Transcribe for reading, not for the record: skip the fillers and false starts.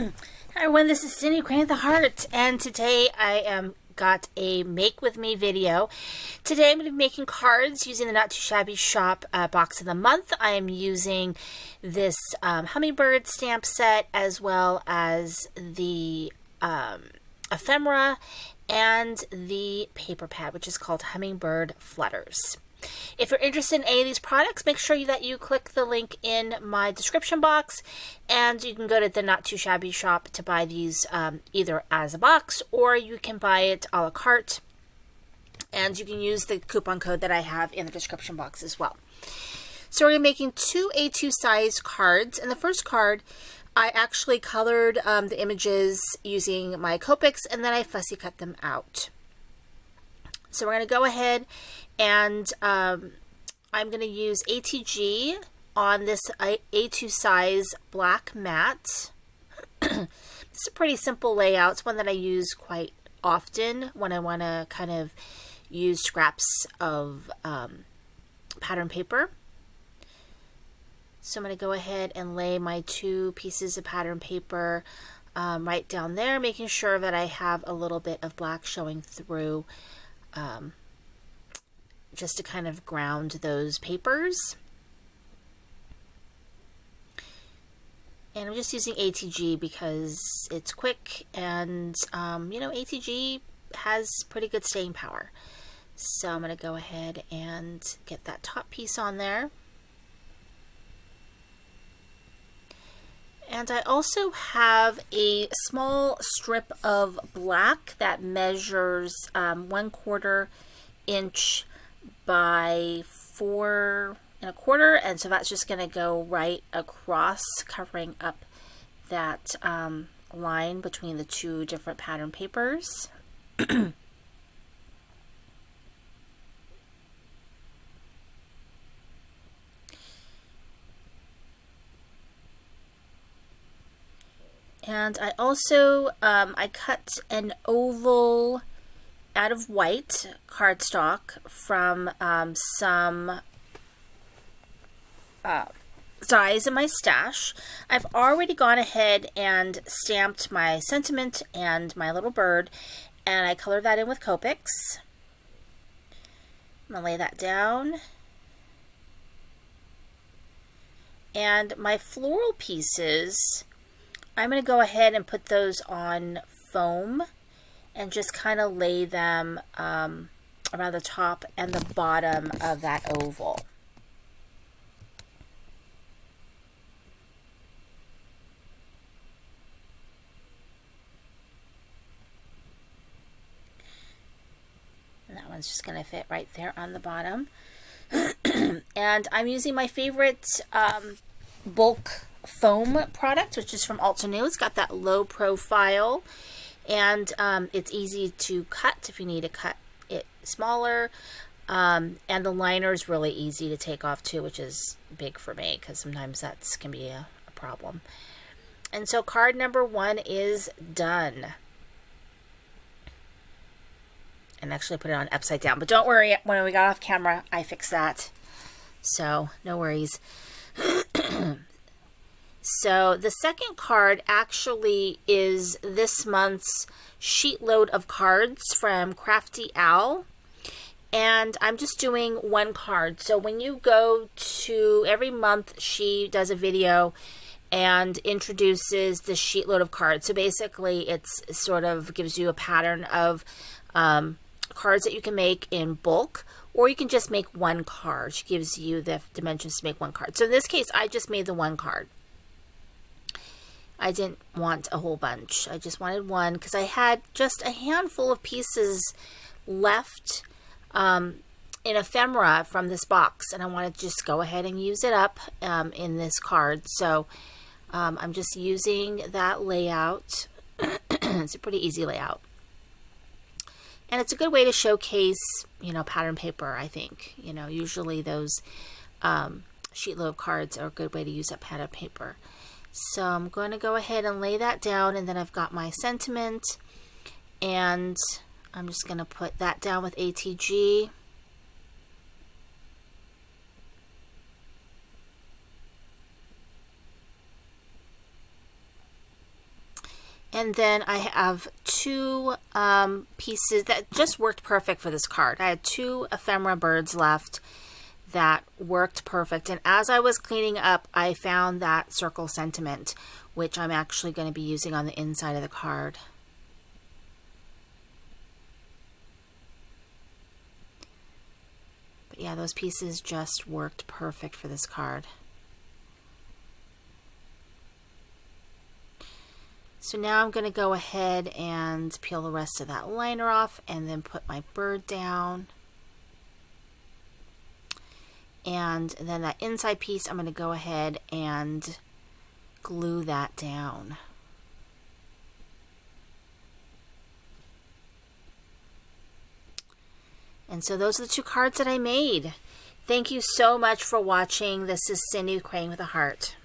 Hi everyone, this is Cindy, Queen of the Heart, and today I got a make with me video. Today I'm going to be making cards using the Not Too Shabby Shop box of the month. I am using this Hummingbird stamp set as well as the ephemera and the paper pad, which is called Hummingbird Flutters. If you're interested in any of these products, make sure that you click the link in my description box, and you can go to the Not Too Shabby Shop to buy these either as a box or you can buy it a la carte, and you can use the coupon code that I have in the description box as well. So we're making two A2 size cards, and the first card I actually colored the images using my Copics, and then I fussy cut them out. So we're going to go ahead and I'm going to use ATG on this A2 size black mat. It's a pretty simple layout. It's one that I use quite often when I want to kind of use scraps of pattern paper. So I'm going to go ahead and lay my two pieces of pattern paper right down there, making sure that I have a little bit of black showing through, just to kind of ground those papers. And I'm just using ATG because it's quick, and you know, ATG has pretty good staying power. So I'm going to go ahead and get that top piece on there. And I also have a small strip of black that measures 1/4 inch by 4 1/4, and so that's just going to go right across, covering up that line between the two different pattern papers. And I also I cut an oval out of white cardstock from some dies in my stash. I've already gone ahead and stamped my sentiment and my little bird, and I colored that in with Copics. I'm going to lay that down. And my floral pieces, I'm going to go ahead and put those on foam and just kind of lay them around the top and the bottom of that oval. And that one's just going to fit right there on the bottom. And I'm using my favorite bulk foam product, which is from Altenew. It's got that low profile, and it's easy to cut if you need to cut it smaller, and the liner is really easy to take off too, which is big for me because sometimes that can be a problem. And so card number 1 is done. And actually put it on upside down, but don't worry, when we got off camera I fixed that, so no worries. So the second card actually is this month's sheet load of cards from Crafty Owl, and I'm just doing one card. So when you go to, every month she does a video and introduces the sheet load of cards. So basically it's sort of gives you a pattern of cards that you can make in bulk, or you can just make one card. She gives you the dimensions to make one card. So in this case I just made the one card. I didn't want a whole bunch. I just wanted one because I had just a handful of pieces left in ephemera from this box, and I wanted to just go ahead and use it up in this card. So I'm just using that layout. It's a pretty easy layout. And it's a good way to showcase, you know, pattern paper, I think. You know, usually those sheet load cards are a good way to use up pattern paper. So I'm going to go ahead and lay that down, and then I've got my sentiment, and I'm just going to put that down with ATG. And then I have two pieces that just worked perfect for this card. I had two ephemera birds left that worked perfect. And as I was cleaning up, I found that circle sentiment, which I'm actually going to be using on the inside of the card. But yeah, those pieces just worked perfect for this card. So now I'm going to go ahead and peel the rest of that liner off and then put my bird down. And then that inside piece, I'm going to go ahead and glue that down. And so those are the two cards that I made. Thank you so much for watching. This is Cindy with Crane with a Heart.